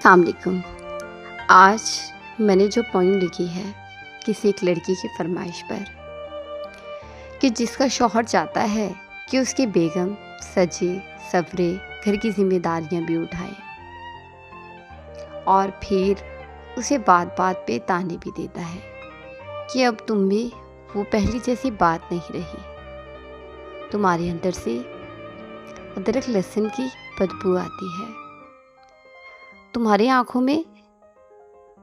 अस्सलामुअलैकुम। आज मैंने जो पोएम लिखी है किसी एक लड़की की फरमाइश पर कि जिसका शौहर चाहता है कि उसकी बेगम सजे सवरे घर की जिम्मेदारियां भी उठाए और फिर उसे बात बात पे ताने भी देता है कि अब तुम में वो पहली जैसी बात नहीं रही, तुम्हारे अंदर से अदरक लहसुन की बदबू आती है, तुम्हारी आंखों में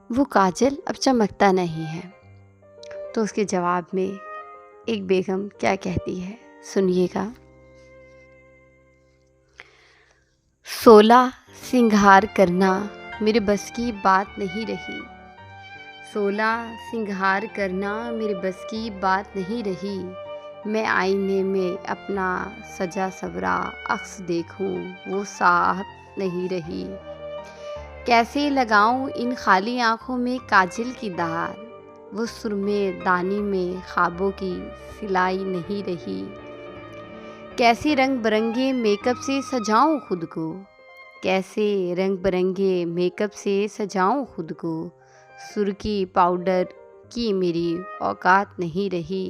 वो काजल अब चमकता नहीं है। तो उसके जवाब में एक बेगम क्या कहती है, सुनिएगा। 16 सिंगार करना मेरे बस की बात नहीं रही, 16 सिंगार करना मेरे बस की बात नहीं रही। मैं आईने में अपना सजा सवरा अक्स देखूं वो साहब नहीं रही। कैसे लगाऊं इन खाली आँखों में काजल की धार, वो सुरमे दानी में ख्वाबों की सिलाई नहीं रही। कैसे रंग बिरंगे मेकअप से सजाऊं खुद को, कैसे रंग बिरंगे मेकअप से सजाऊं खुद को, सुर्खी पाउडर की मेरी औकात नहीं रही।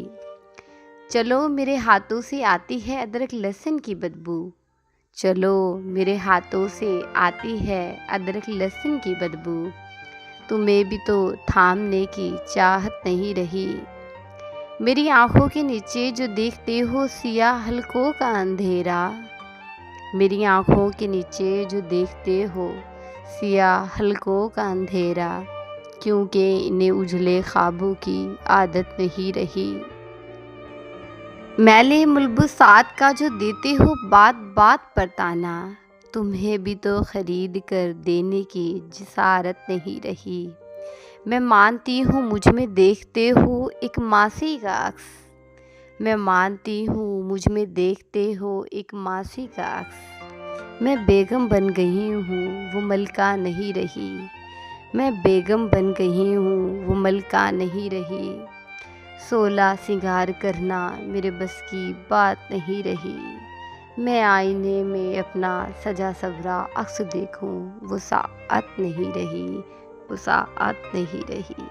चलो मेरे हाथों से आती है अदरक लहसुन की बदबू, चलो मेरे हाथों से आती है अदरक लहसुन की बदबू। तुम्हें भी तो थामने की चाहत नहीं रही। मेरी आंखों के नीचे जो देखते हो सिया हल्कों का अंधेरा, मेरी आंखों के नीचे जो देखते हो सिया हल्कों का अंधेरा, क्योंकि इन्हें उजले ख्वाबों की आदत नहीं रही। मैले मुलबुसात का जो देते हो बात बात पर ताना, तुम्हें भी तो खरीद कर देने की जिसारत नहीं रही। मैं मानती हूँ मुझ में देखते हो एक मासी का अक्स, मैं मानती हूँ मुझ में देखते हो एक मासी का अक्स। मैं बेगम बन गई हूँ वो मलका नहीं रही, मैं बेगम बन गई हूँ वो मलका नहीं रही। 16 सिंगार करना मेरे बस की बात नहीं रही। मैं आईने में अपना सजा सवरा अक्स देखूं वो साअत नहीं रही, वो साअत नहीं रही।